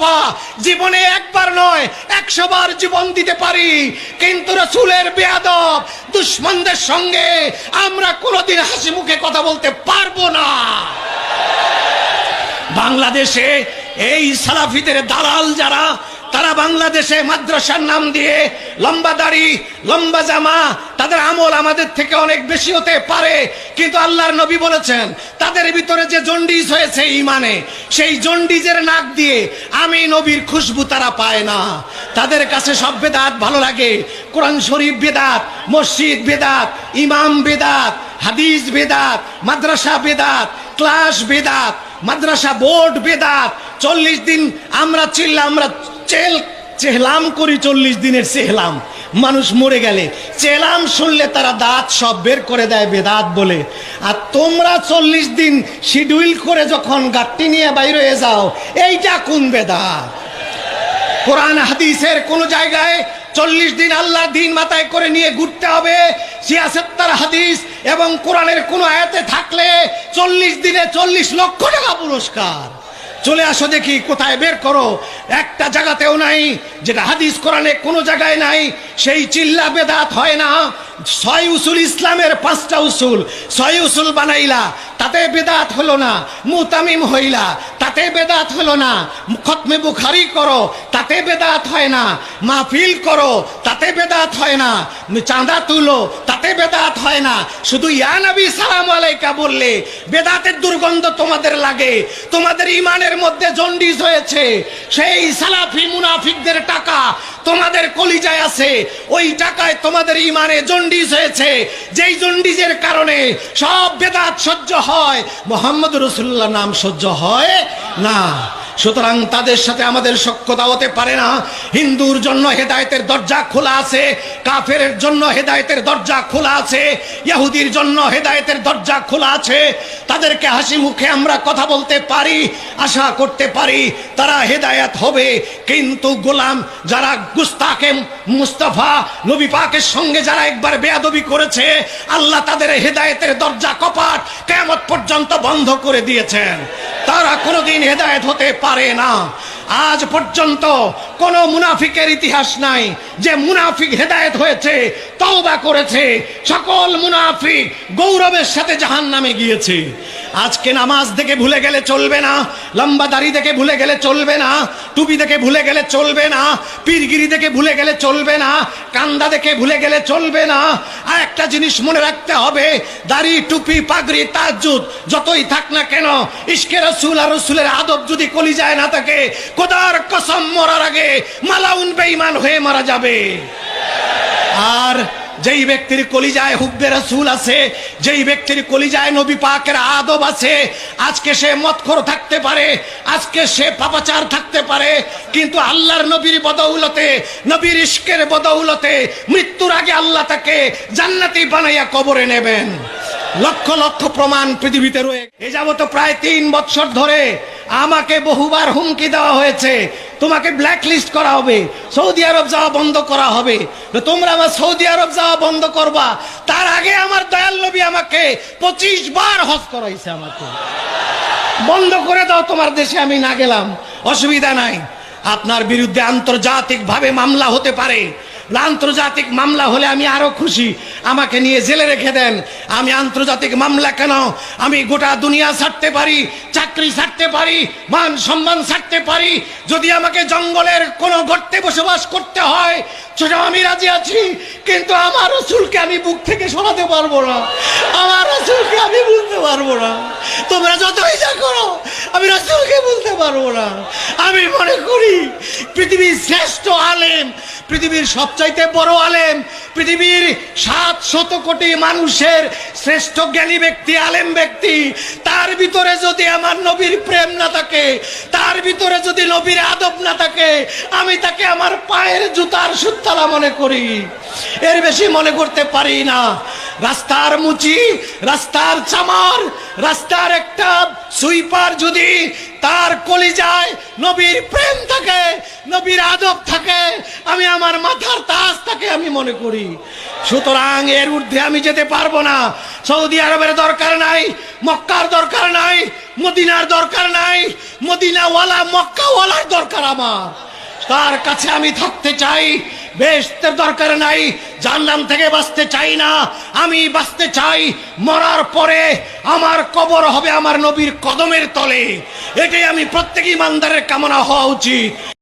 দফা, জীবনে একবার নয় 100 বার জীবন দিতে পারি, কিন্তু রাসূলের বেয়াদব দুশমনদের সঙ্গে আমরা কোনোদিন হাসি মুখে কথা বলতে পারবো না। বাংলাদেশে এই সালাফিদের দালাল যারা, তারা বাংলাদেশে মাদ্রাসার নাম দিয়ে লম্বা দাড়ি লম্বা জামা, তাদের আমল আমাদের থেকে অনেক বেশি হতে পারে, কিন্তু আল্লাহর নবী বলেছেন তাদের ভিতরে যে জন্ডিস হয়েছে ইমানে, সেই জন্ডিসের নাক দিয়ে আমি নবীর খুশবু তারা পায় না। তাদের কাছে সব বেদাত ভালো লাগে, কোরআন শরীফ বেদাত, মসজিদ বেদাত, ইমাম বেদাত, হাদিস বেদাত, মাদ্রাসা বেদাত, ক্লাস বেদাত, মাদ্রাসা বোর্ড বেদাত। 40 দিন আমরা চেহলাম করি, 40 দিনের চেহলাম, মানুষ মরে গেলে চেহলাম শুনলে তারা দাঁত সব বের করে দেয় বেদাত বলে। আর তোমরা 40 দিন শিডিউল করে যখন গাট্টি নিয়ে বাইরে হয়ে যাও, এইটা কোন বেদাত? কোরআন হাদিসের কোন জায়গায় 40 দিন আল্লাহ দিন মাথায় করে নিয়ে ঘুরতে হবে, সিয়াসত্তার হাদিস এবং কোরআনের কোন আয়াতে থাকলে 40 দিনে 40 লক্ষ টাকা পুরস্কার। চলে আসো দেখি কোথায় বের করো। একটা জায়গাতেও নাই, যেটা হাদিস কোরআনে কোনো জায়গায় নাই। সেই চিল্লা বেদাত হয় না। 6 উসুল ইসলামের 5টা উসুল, 6 উসুল বানাইলা, তাতে বেদাত হলো না। মুতামিম হইলা, তাতে বেদাত হলো না। খতমে বুখারী করো, তাতে বেদাত হয় না। মাহফিল করো, তাতে বেদাত হয় না। চাঁদা তুলো, তাতে বেদাত হয় না। শুধু ইয়া নবী সালাম আলাইকা বললে বেদাতের দুর্গন্ধ তোমাদের লাগে। তোমাদের ইমানের মধ্যে জন্ডিস হয়েছে। সেই সালাফি মুনাফিকদের টাকা তোমাদের কলিজায় আছে, ওই টাকায় তোমাদের ইমানে জন্ডিস হয়েছে। যেই জন্ডিসের কারণে সব বেদাত সহ্য হয়, মুহাম্মদ রাসূলুল্লাহ নাম সহ্য হয় না। সুতরাং তাদের সাথে আমাদের সখ্যতা হতে পারে না। হিন্দুর জন্য হেদায়েতের দরজা খোলা আছে, কাফেরের জন্য হেদায়েতের দরজা খোলা আছে, ইহুদির জন্য হেদায়েতের দরজা খোলা আছে। তাদেরকে হাসি মুখে আমরা কথা বলতে পারি, আশা করতে পারি তারা হেদায়েত হবে। কিন্তু গোলাম যারা গুস্তাকে মুস্তাফা নবী পাকের সঙ্গে যারা একবার বেয়াদবি করেছে, আল্লাহ তাদের হেদায়েতের দরজা কপাট কিয়ামত পর্যন্ত বন্ধ করে দিয়েছেন। তারা কোনোদিন হেদায়েত হতে পারে না। আজ পর্যন্ত কোন মুনাফিকের ইতিহাস নাই যে মুনাফিক হেদায়েত হয়েছে, তওবা করেছে। সকল মুনাফিক গৌরবের সাথে জাহান্নামে গিয়েছে। আজকে নামাজ দেখে ভুলে গেলে চলবে না, লম্বা দাড়ি দেখে ভুলে গেলে চলবে না, টুপি দেখে ভুলে গেলে চলবে না, পীরগিরি দেখে ভুলে গেলে চলবে না, কান্দা দেখে ভুলে গেলে চলবে না। আর একটা জিনিস মনে রাখতে হবে, দাড়ি টুপি পাগড়ি তাহাজ্জুদ যতই থাক না কেন, ইশকে রাসূল আর রাসূলের আদব যদি কলিজায় না থাকে, খোদার কসম মরার আগে মালাউন বেঈমান হয়ে মারা যাবে। আর যেই ব্যক্তির কলিজায় হুব্বে রাসূল আছে, যেই ব্যক্তির কলিজায় নবী পাকের আদব আছে, আজকে সে মদখোর থাকতে পারে, আজকে সে পাপাচার থাকতে পারে, কিন্তু আল্লাহর নবীর বদৌলতে, নবীর ইশকের বদৌলতে মৃত্যুর আগে আল্লাহ তাকে জান্নাতি বানাইয়া কবরে নেবেন। লক্ষ লক্ষ প্রমাণ পৃথিবীতে রয়ে। এ যাবত প্রায় 3 বছর ধরে আমাকে বহুবার হুমকি দেওয়া হয়েছে, তোমাকে ব্ল্যাক লিস্ট করা হবে, সৌদি আরব যাওয়া বন্ধ করা হবে। তোমরা আমার সৌদি আরব যাওয়া বন্ধ করবা, তার আগে আমার দয়াল নবী আমাকে 25 বার হজ করাইছে। আমাকে বন্ধ করে দাও, তোমার দেশে আমি না গেলাম, অসুবিধা নাই। আপনার বিরুদ্ধে আন্তর্জাতিক ভাবে মামলা হতে পারে। আন্তর্জাতিক মামলা হলে আমি আরো খুশি, আমাকে নিয়ে জেলে রেখে দেন। আমি আন্তর্জাতিক মামলা কেন, আমি গোটা দুনিয়া ছাড়তে পারি, চাকরি ছাড়তে পারি, মান সম্মান ছাড়তে পারি। যদি আমাকে জঙ্গলের কোনো গর্তে বসবাস করতে হয় সেটা আমি রাজি আছি, কিন্তু আমার রাসূলকে আমি বুক থেকে সরাতে পারবো না, আমার রাসূলকে আমি বলতে পারবো না। তোমরা যতই যা করো, আমি রাসূলকে বলতে পারবো না। আমি মনে করি পৃথিবীর শ্রেষ্ঠ আলেম, পৃথিবীর সবচাইতে বড় আলেম, পৃথিবীর 700 কোটি মানুষের শ্রেষ্ঠ জ্ঞানী ব্যক্তি, আলেম ব্যক্তি, তার ভিতরে যদি আমার নবীর প্রেম না থাকে, তার ভিতরে যদি নবীর আদব না থাকে, আমি তাকে আমার পায়ের জুতার সুতলা মনে করি, এর বেশি মনে করতে পারি না। রাস্তার মুচি, রাস্তার চামার, রাস্তার একটা সুইপার যদি তার কলিজায় নবীর প্রেম থাকে, নবীর আদব থাকে, আমি আমার মাথার তাজ থাকে আমি মনে করি। সুতরাং এর ঊর্ধ্বে আমি যেতে পারবো না। সৌদি আরবের দরকার নাই, মক্কার দরকার নাই, মদিনার দরকার নাই, মদিনাওয়ালা মক্কাওয়ালার দরকার আমার। তার কাছে আমি থাকতে চাই। বেহেশতের দরকার নাই, জাহান্নাম থেকে বাঁচতে চাই না। আমি বাঁচতে চাই মরার পরে আমার কবর হবে আমার নবীর কদমের তলে। এটাই আমি প্রত্যেক ইমানদারের কামনা হওয়া উচিত।